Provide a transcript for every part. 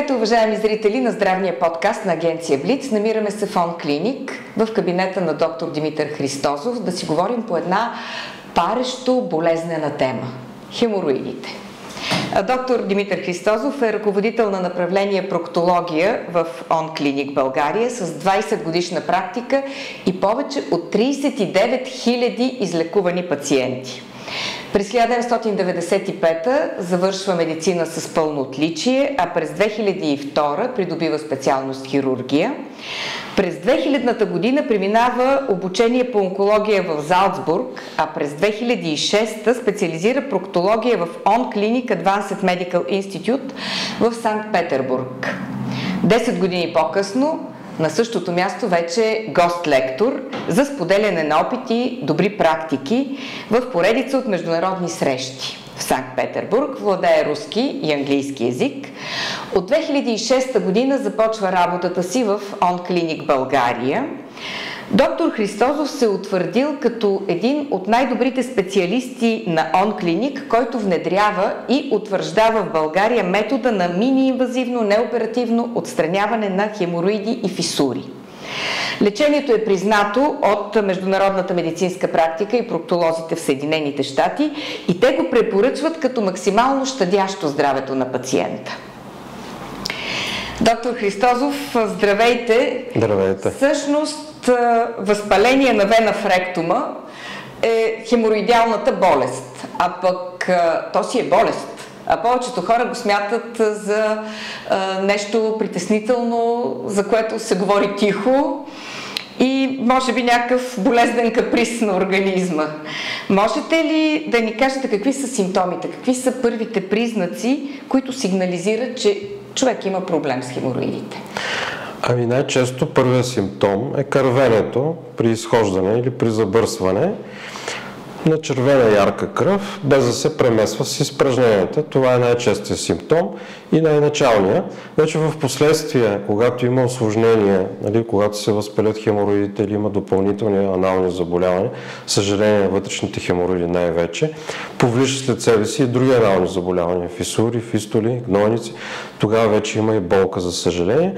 Здравейте, уважаеми зрители на здравния подкаст на агенция Блиц. Намираме се в онклиник в кабинета на доктор Димитър Христозов да си говорим по една парещо болезнена тема – хемороидите. Доктор Димитър Христозов е ръководител на направление проктология в онклиник България с 20 годишна практика и повече от 39 000 излекувани пациенти. През 1995 завършва медицина с пълно отличие, а през 2002 придобива специалност хирургия. През 2000-та година преминава обучение по онкология в Залцбург, а през 2006 специализира проктология в онклиник Advanced Medical Institute в Санкт-Петербург. 10 години по-късно на същото място вече гост-лектор за споделяне на опити, добри практики в поредица от международни срещи. В Санкт-Петербург владее руски и английски език. От 2006 година започва работата си в онклиник България. Доктор Христозов се утвърдил като един от най-добрите специалисти на онклиник, който внедрява и утвърждава в България метода на мини-инвазивно неоперативно отстраняване на хемороиди и фисури. Лечението е признато от международната медицинска практика и проктолозите в Съединените щати и те го препоръчват като максимално щадящо здравето на пациента. Доктор Христозов, здравейте! Здравейте! Всъщност, възпаление на вена в ректума е хемороидалната болест, а пък то си е болест. А повечето хора го смятат за нещо притеснително, за което се говори тихо и може би някакъв болезнен каприз на организма. Можете ли да ни кажете какви са симптомите, какви са първите признаци, които сигнализират, че човек има проблем с хемороидите? Ами най-често първият симптом е кървенето при изхождане или при забърсване на червена ярка кръв, без да се премесва с изпражненията. Това е най-честият симптом и най-началният. Вече в последствие, когато има усложнение, когато се възпалят хемороидите или има допълнителни анални заболявания, съжаление вътрешните хемороиди най-вече, повлича след себе си и други анални заболявания, фисури, фистоли, гнойници. Тогава вече има и болка, за съжаление.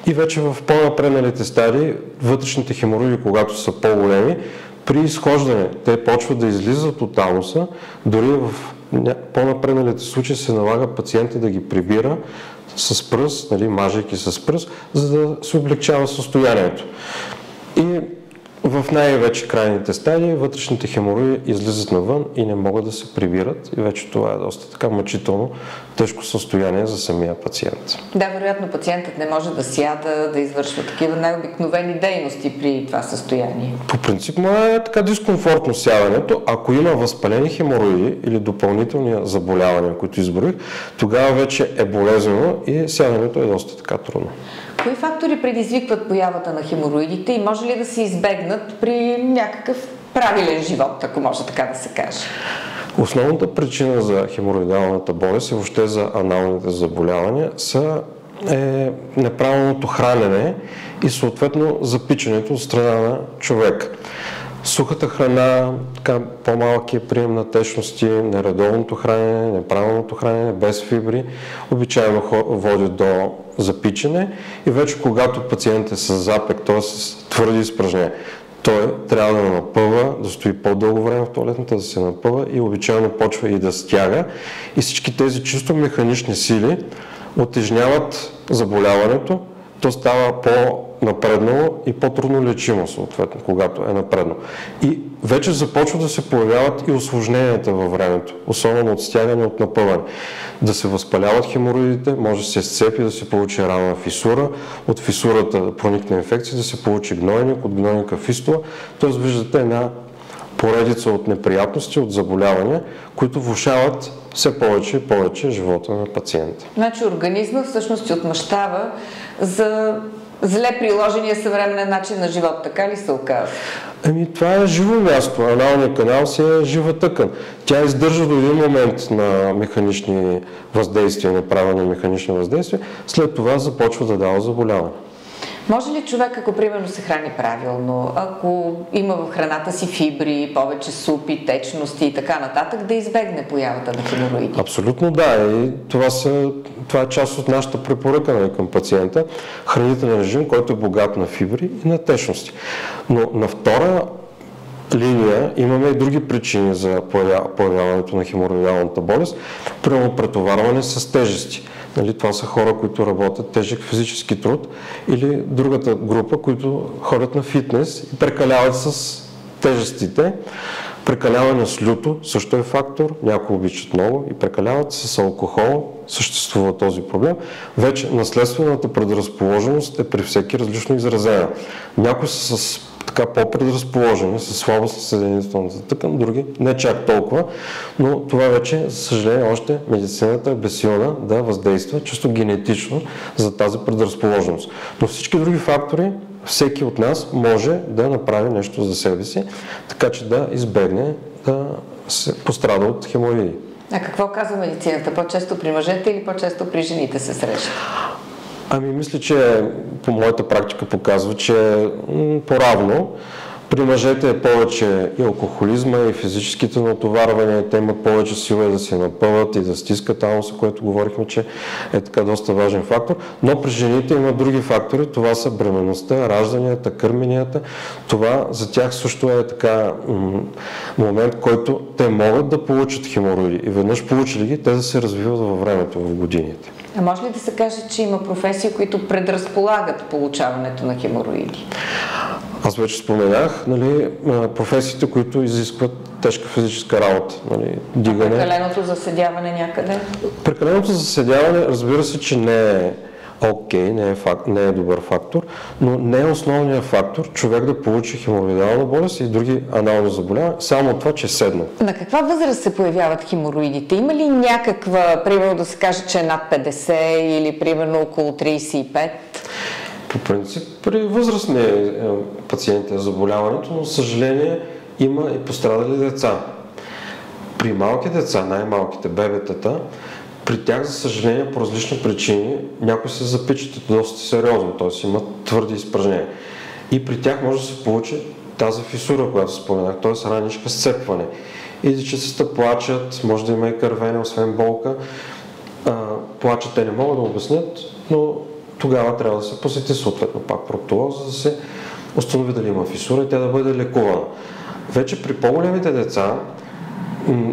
И вече в по-напредналите стадии, вътрешните хемороиди, когато са по-големи, при изхождане те почват да излизат от ануса, дори в по-напредналите случаи се налага пациента да ги прибира с пръст, мажейки с пръст, за да се облегчава състоянието. И в най-вече крайните стадии вътрешните хемороиди излизат навън и не могат да се прибират и вече това е доста така мъчително, тежко състояние за самия пациент. Да, вероятно пациентът не може да сяда, да извършва такива най-обикновени дейности при това състояние. По принцип е така дискомфортно сядането. Ако има възпалени хемороиди или допълнителни заболявания, които изброих, тогава вече е болезнено и сядането е доста така трудно. Кои фактори предизвикват появата на хемороидите и може ли да се избегнат при някакъв правилен живот, ако може така да се каже? Основната причина за хемороидалната болест и въобще за аналните заболявания е неправилното хранене и съответно запичането от страна на човек. Сухата храна, по-малкият прием на течности, нередовното хранене, неправилното хранене, без фибри, обичайно води до запичане и вече когато пациент е с запек, т.е. с твърди изпражнения, той трябва да напъва, да стои по-дълго време в тоалетната, да се напъва и обичайно почва и да стяга. И всички тези чисто механични сили утежняват заболяването, то става по-напреднало и по-трудно лечимо, съответно, когато е напреднало. И вече започва да се появяват и усложненията във времето, особено от стягане, от напъване. Да се възпаляват хемороидите, може да се сцепи, да се получи рана фисура, от фисурата да проникне инфекция, да се получи гнойник, от гнойника фистула. Тоест виждате една поредица от неприятности, от заболявания, които влошават все повече и повече живота на пациента. Значи организма всъщност се отмъщава за зле приложения съвременен начин на живот, така ли се оказва? Това е живо място. Аналният канал си е жива тъкан. Тя издържа до един момент на механични въздействия, неправилни механични въздействия, след това започва да дава заболяване. Може ли човек, ако примерно се храни правилно, ако има в храната си фибри, повече супи, течности и така нататък, да избегне появата на хемороиди? Абсолютно да. И това е част от нашата препоръка към пациента. Хранителен режим, който е богат на фибри и на течности. Но на втора линия имаме и други причини за появяването на хемороидалната болест. Примерно претоварване с тежести. Това са хора, които работят тежък физически труд, или другата група, които ходят на фитнес и прекаляват с тежестите. Прекаляване с люто също е фактор, някои обичат много и прекаляват с алкохол, съществува този проблем. Вече наследствената предразположеност е при всеки различно изразена. Някои са с по-предразположени, с слабост на съединителната тъкан, други не чак толкова, но това вече, за съжаление, още медицината е безсилна да въздейства чисто генетично за тази предразположеност. Но всички други фактори, всеки от нас може да направи нещо за себе си, така че да избегне да се пострада от хемороиди. А какво казва медицината? По-често при мъжете или по-често при жените се среща? Мисля, че по моята практика показва, че по-равно. При мъжете е повече и алкохолизма, и физическите натоварвания, те имат повече сила да се напъват и да стискат ануса, което говорихме, че е така доста важен фактор. Но при жените има други фактори, това са бременността, ражданията, кърменията. Това за тях също е така момент, който те могат да получат хемороиди. И веднъж получили ги, те да се развиват във времето, в годините. А може ли да се каже, че има професии, които предразполагат получаването на хемороиди? Аз вече споменах, професиите, които изискват тежка физическа работа. Дигане. Прекаленото заседяване някъде? Прекаленото заседяване, разбира се, че не е окей, не е добър фактор, но не е основният фактор човек да получи хемороидална болест и други анални заболявания, само това, че е седнал. На каква възраст се появяват хемороидите? Има ли някаква, примерно да се каже, че е над 50 или примерно около 35? По принцип, при възрастни пациенти е заболяването, но съжаление има и пострадали деца. При малки деца, най-малките бебетата, при тях, за съжаление, по различни причини, някои се запичат доста сериозно, т.е. имат твърди изпражнения. И при тях може да се получи тази фисура, която споменах, т.е. раничка сцепване. И дечицата плачат, може да има и кървене, освен болка. Плачат, те не могат да обяснят, но тогава трябва да се посети съответно пак проктолог, за да се установи дали има фисура и тя да бъде лекувана. Вече при по-големите деца,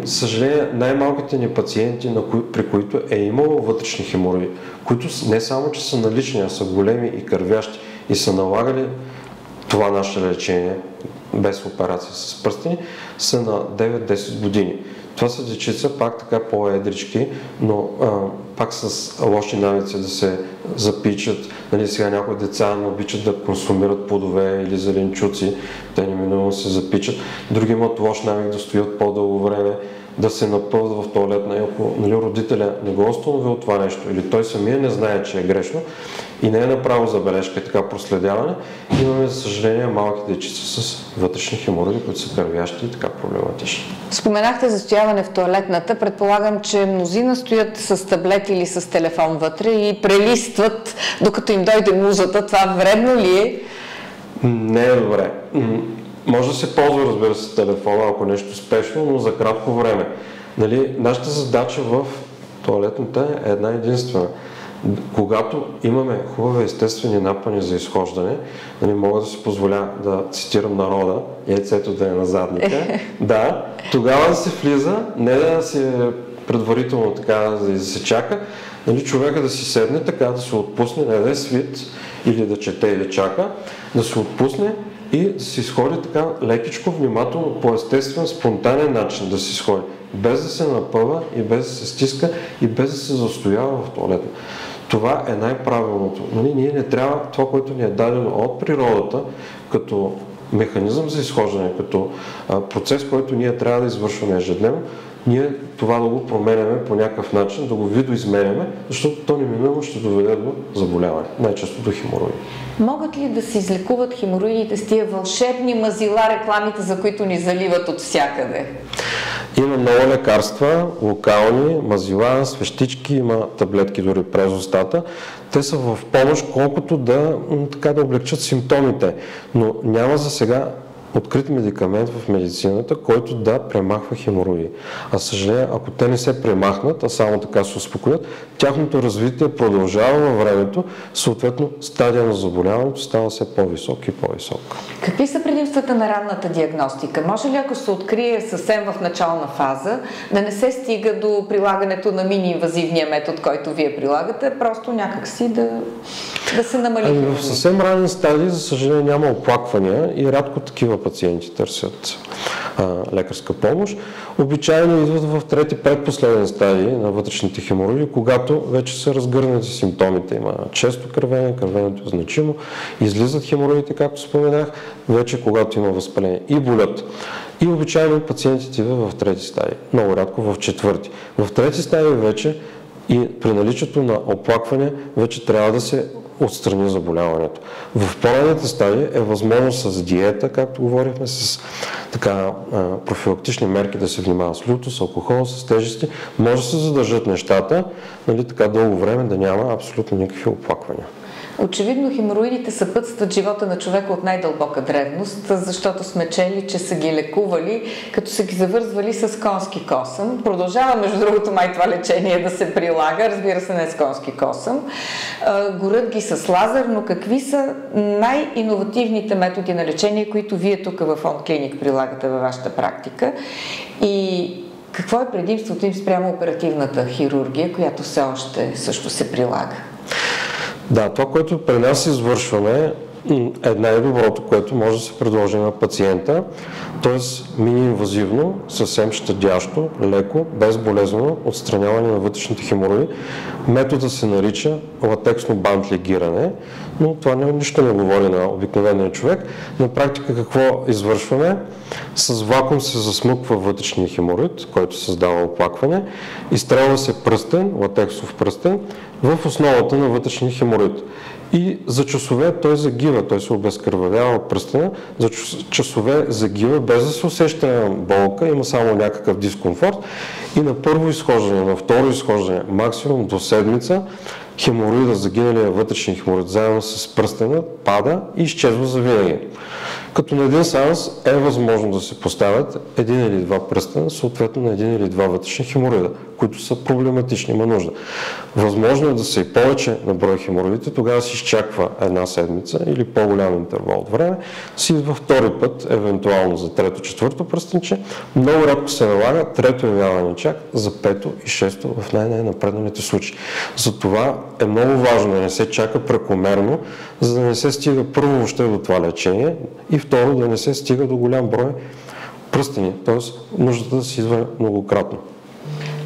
съжаление, най-малките ни пациенти, при които е имало вътрешни хемороиди, които не само, че са налични, а са големи и кървящи и са налагали това наше лечение без операция с пръстени, са на 9-10 години. Това са дечица, пак така по-едрички, но пак с лоши навици да се запичат. Сега някои деца не обичат да консумират плодове или зеленчуци, те неминуемо се запичат. Други имат лош навик да стоят по-дълго време, да се напълват в тоалетна. И ако родителя не го установил това нещо, или той самия не знае, че е грешно и не е направил забележка и така проследяване, имаме, за съжаление, малки дечица с вътрешни хемороиди, които са кървящи и така проблематични. Споменахте за стояване в тоалетната. Предполагам, че мнозина стоят с таблет или с телефон вътре и прелистват, докато им дойде музата. Това вредно ли е? Не е добре. Може да се ползва, разбира се, телефона, ако нещо спешно, но за кратко време. Нашата задача в тоалетната е една единствена. Когато имаме хубави естествени напъни за изхождане, мога да си позволя да цитирам народа, яйцето да е на задника, да, тогава да се влиза, не да се предварително така да се чака, човека да си седне така, да се отпусне, не да е свит или да чете и да чака, да се отпусне и да се изходи така лекичко, внимателно, по естествен, спонтанен начин да се изходи, без да се напъва и без да се стиска и без да се застоява в тоалета. Това е най-правилното. Ние не трябва това, което ни е дадено от природата, като механизъм за изхождане, като процес, който ние трябва да извършваме ежедневно, ние това да го променяме по някакъв начин, да го видоизменяме, защото то неминуемо ще доведе до заболяване, най-често до хемороиди. Могат ли да се излекуват хемороидите с тия вълшебни мазила, рекламите, за които ни заливат от всякъде? Има много лекарства, локални, мазила, свещички, има таблетки дори през устата. Те са в помощ колкото да облегчат симптомите, но няма за сега открит медикамент в медицината, който да премахва хемороиди. А съжаление, ако те не се премахнат, а само така се успокоят, тяхното развитие продължава във времето, съответно стадия на заболяването става все по-висок и по-висок. Какви са предимствата на ранната диагностика? Може ли, ако се открие съвсем в начална фаза, да не се стига до прилагането на мини-инвазивния метод, който вие прилагате, просто някакси да се намали? В съвсем ранен стадий, за съжаление, няма оплаквания и рядко такива пациенти търсят лекарска помощ. Обичайно идват в трети предпоследен стадий на вътрешните хемороиди, когато вече са разгърнати симптомите. Има често кървене, кървенето е значимо, излизат хемороидите, както споменах, вече когато има възпаление и болят. И обичайно пациентите идват в трети стадий, много рядко в четвърти. В трети стадий вече и при наличието на оплакване вече трябва да се отстрани заболяването. В по-ранните стадии е възможно с диета, както говорихме, с профилактични мерки да се внимава с люто, с алкохол, с тежести, може да се задържат нещата, така дълго време да няма абсолютно никакви оплаквания. Очевидно хемороидите съпътстват живота на човека от най-дълбока древност, защото сме чели, че са ги лекували, като са ги завързвали с конски косъм. Продължава, между другото, май това лечение да се прилага, разбира се, не с конски косъм. Горят ги с лазер, но какви са най-иновативните методи на лечение, които вие тук в Фонд Клиник прилагате във вашата практика? И какво е предимството им спрямо оперативната хирургия, която все още също се прилага? Да, това, което при нас извършваме, е най-доброто, което може да се предложи на пациента, т.е. мини-инвазивно, съвсем щадящо, леко, безболезнено отстраняване на вътрешните хемороиди. Методът се нарича латексно банд лигиране, но това нищо не говори на обикновения човек. На практика какво извършваме? С вакуум се засмуква вътрешния хемороид, който създава оплакване, изстрелва се пръстен, латексов пръстен, в основата на вътрешния хемороид. И за часове той загива, той се обезкървавява пръстена, за часове загива, без да се усеща болка, има само някакъв дискомфорт. И на първо изхождане, на второ изхождане, максимум до седмица, хемороида, загиналия вътрешен хемороид, заедно с пръстена, пада и изчезва завинаги. Като на един сеанс е възможно да се поставят един или два пръстена, съответно на един или два вътрешни хемороида, които са проблематични, има нужда. Възможно е да са и повече на брой хемороидите, тогава се изчаква една седмица или по-голям интервал от време, си идва втори път, евентуално за трето, четвърто пръстенче. Много рядко се налага трето явяване чак за пето и шесто в най-напредналите случаи. Затова е много важно да не се чака прекомерно, за да не се стига първо въобще до това лечение и второ да не се стига до голям брой пръстени, т.е. нуждата да се идва многократно.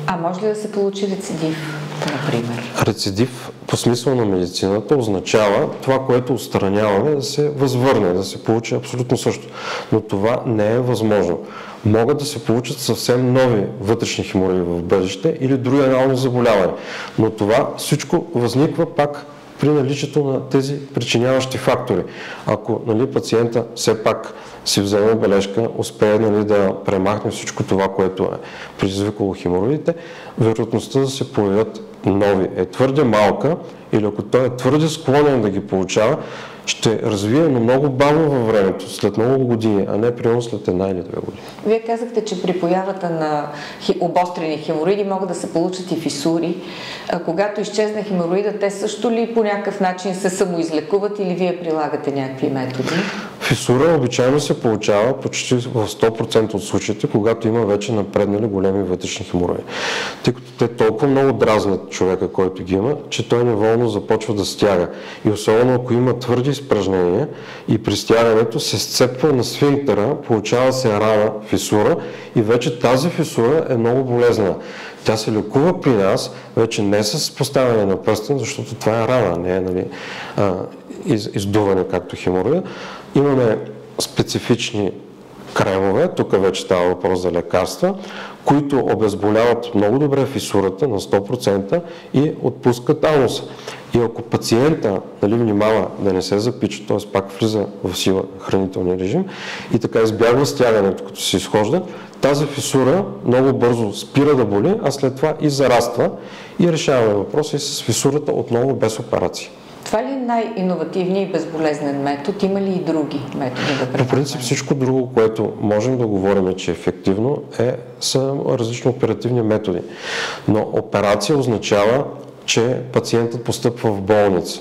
А може ли да се получи рецидив, например? Рецидив по смисъл на медицината означава това, което отстраняваме, да се възвърне, да се получи абсолютно също. Но това не е възможно. Могат да се получат съвсем нови вътрешни хемороиди в бъдеще или други анални заболявания. Но това всичко възниква пак при наличието на тези причиняващи фактори. Ако пациента все пак си вземе бележка, успее да премахне всичко това, което е предизвикало хемороидите, вероятността да се появят нови е твърде малка или ако той е твърде склонен да ги получава, ще развие, но много бавно във времето, след много години, а не примерно след една или две години. Вие казахте, че при появата на обострени хемороиди могат да се получат и фисури. Когато изчезне хемороида, те също ли по някакъв начин се самоизлекуват или вие прилагате някакви методи? Фисура обичайно се получава почти в 100% от случаите, когато има вече напреднали големи вътрешни хемороиди. Тъй като те толкова много дразнят човека, който ги има, че той неволно започва да стяга. И особено ако има твърди изпражнения и при стягането се сцепва на сфинктера, получава се рана, фисура и вече тази фисура е много болезнена. Тя се лекува при нас вече не с поставяне на пръстен, защото това е рана, не е издуване както хемороида. Имаме специфични кремове, тук вече става въпрос за лекарства, които обезболяват много добре фисурата на 100% и отпускат ануса. И ако пациента внимава да не се запича, т.е. пак влиза в сила хранителния режим и така избягва стягането, като се изхожда, тази фисура много бързо спира да боли, а след това и зараства и решаваме въпроса и с фисурата отново без операция. Това ли е най-иновативният и безболезнен метод? Има ли и други методи да премахваме? По принцип всичко друго, което можем да говорим, че е ефективно, са различни оперативни методи. Но операция означава, че пациентът постъпва в болница,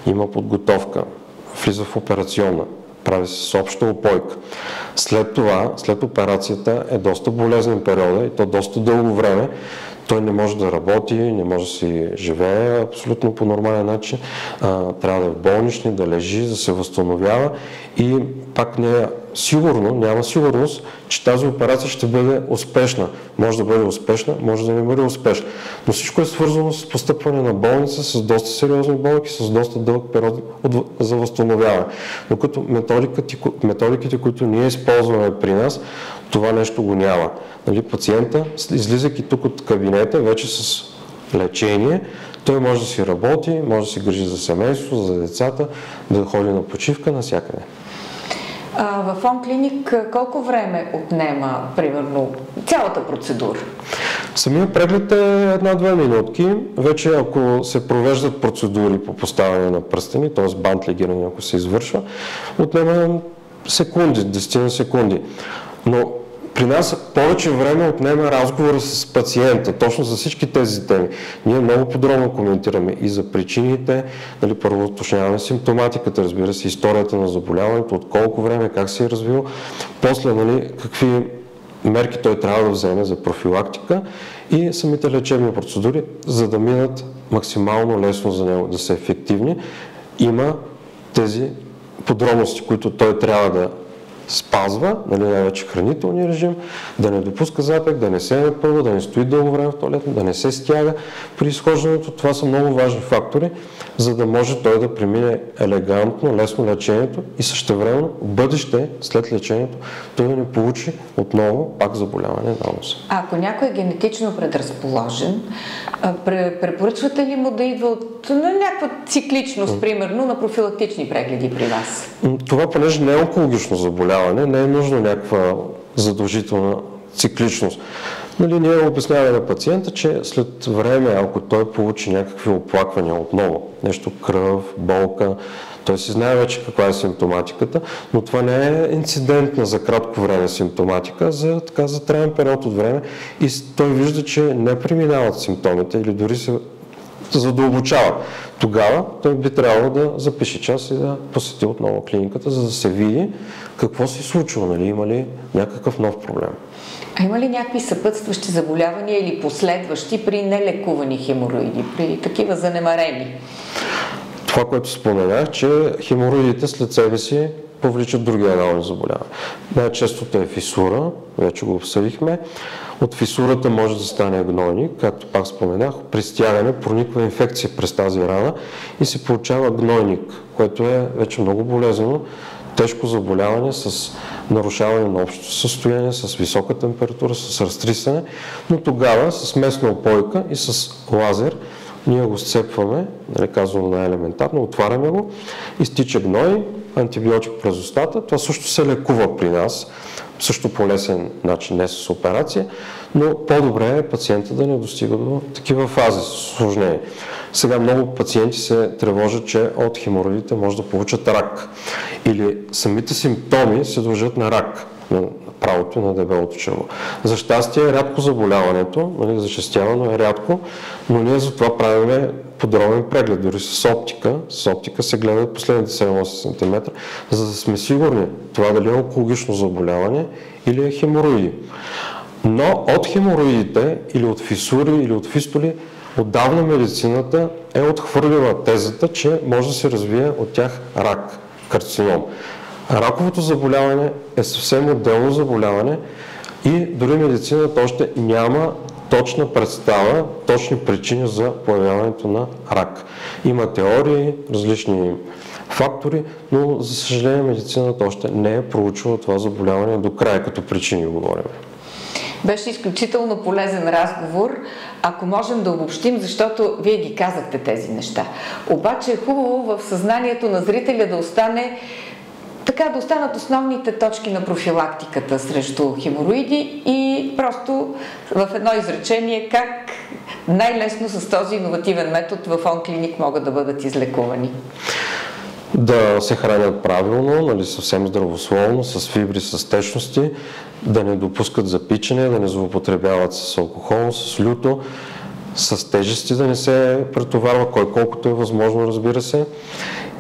има подготовка, влиза в операционна, прави се с обща опойка. След това, след операцията е доста болезнен периода и то доста дълго време. Той не може да работи, не може да си живее абсолютно по нормален начин. Трябва да е в болнични, да лежи, да се възстановява и пак няма сигурност, че тази операция ще бъде успешна. Може да бъде успешна, може да не бъде успешна. Но всичко е свързано с постъпване на болница, с доста сериозни болки, с доста дълъг период за възстановяване. Докато методиките, които ние използваме при нас, това нещо го няма. Пациента, излизайки тук от кабинета, вече с лечение, той може да си работи, може да си грижи за семейството, за децата, да ходи на почивка навсякъде. В онклиник колко време отнема, примерно, цялата процедура? Самия преглед е 1-2 минутки. Вече ако се провеждат процедури по поставяне на пръстени, т.е. бант легиране, ако се извършва, отнема секунди, 10 секунди. Но при нас повече време отнема разговора с пациента, точно за всички тези теми. Ние много подробно коментираме и за причините, първо уточняваме симптоматиката, разбира се, историята на заболяването, от колко време, как се е развило, после какви мерки той трябва да вземе за профилактика и самите лечебни процедури, за да минат максимално лесно за него, да са ефективни. Има тези подробности, които той трябва да спазва, най-вече хранителния режим, да не допуска запек, да не се напълва, да не стои дълго време в тоалетна, да не се стяга при изхождането. Това са много важни фактори, за да може той да премине елегантно, лесно лечението и същевременно в бъдеще, след лечението, той да не получи отново пак заболяване на ануса. Ако някой е генетично предразположен, препоръчвате ли му да идва от някаква цикличност, примерно, на профилактични прегледи при вас? Това, понеже не е онкологично заболяване, не е нужно някаква задължителна цикличност. Ние обясняваме на пациента, че след време, ако той получи някакви оплаквания отново, нещо кръв, болка, той си знае вече каква е симптоматиката, но това не е инцидентна за кратко време симптоматика, за траен период от време и той вижда, че не преминават симптомите или дори се задълбочава. Тогава той би трябвало да запише час и да посети отново клиниката, за да се види какво се случва, има ли някакъв нов проблем. А има ли някакви съпътстващи заболявания или последващи при нелекувани хемороиди, при такива занемарени? Това, което споменах, че хемороидите след себе си повличат други анални заболявания. Най-честото е фисура, вече го обсъдихме. От фисурата може да стане гнойник, както пак споменах, при стягане прониква инфекция през тази рана и се получава гнойник, което е вече много болезнено, тежко заболяване с нарушаване на общото състояние, с висока температура, с разтрисане, но тогава с местна опойка и с лазер ние го сцепваме, казвам най-елементарно, отваряме го, изтича гной, антибиотик през устата. Това също се лекува при нас, също по лесен начин, не с операция, но по-добре е пациента да не достига до такива фази с усложнение. Сега много пациенти се тревожат, че от хемороидите може да получат рак или самите симптоми се дължат на рак на правото на дебелото черво. За щастие е рядко заболяването, зачестявано е рядко, но ние за това правиме подробен преглед, дори с оптика. С оптика се гледат последните 7-8 см, за да сме сигурни това дали е онкологично заболяване или е хемороиди. Но от хемороидите или от фисури или от фистоли отдавна медицината е отхвърлила тезата, че може да се развие от тях рак, карцином. Раковото заболяване е съвсем отделно заболяване и дори медицината още няма точна представа, точни причини за появяването на рак. Има теории, различни фактори, но за съжаление медицината още не е проучила това заболяване до края, като причини говорим. Беше изключително полезен разговор, ако можем да обобщим, защото вие ги казахте тези неща. Обаче е хубаво в съзнанието на зрителя да останат основните точки на профилактиката срещу хемороиди и просто в едно изречение как най-лесно с този иновативен метод в онклиник могат да бъдат излекувани. Да се хранят правилно, съвсем здравословно, с фибри, с течности, да не допускат запичане, да не злоупотребяват с алкохол, с люто, с тежести да не се претоварва, кой колкото е възможно, разбира се.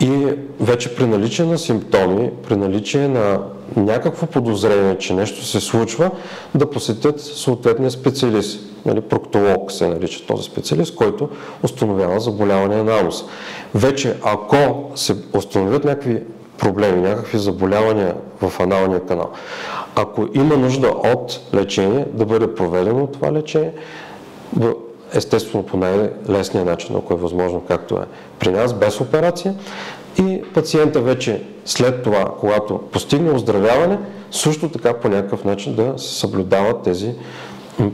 И вече при наличие на симптоми, при наличие на някакво подозрение, че нещо се случва, да посетят съответния специалист. Проктолог се нарича този специалист, който установява заболяване на ануса. Вече ако се установят някакви проблеми, някакви заболявания в аналния канал, ако има нужда от лечение, да бъде проведено това лечение, естествено по най-лесния начин, ако е възможно, както е при нас, без операция, и пациента вече след това, когато постигне оздравяване, също така по някакъв начин да се съблюдават тези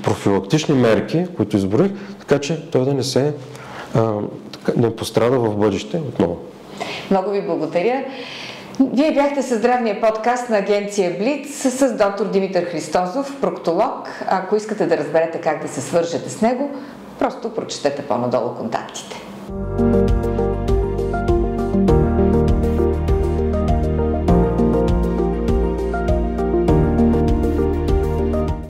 профилактични мерки, които изброих, така че той да не пострада в бъдеще отново. Много ви благодаря. Вие бяхте със здравния подкаст на агенция Блиц с доктор Димитър Христозов, проктолог. Ако искате да разберете как да се свържете с него, просто прочетете по-надолу контактите.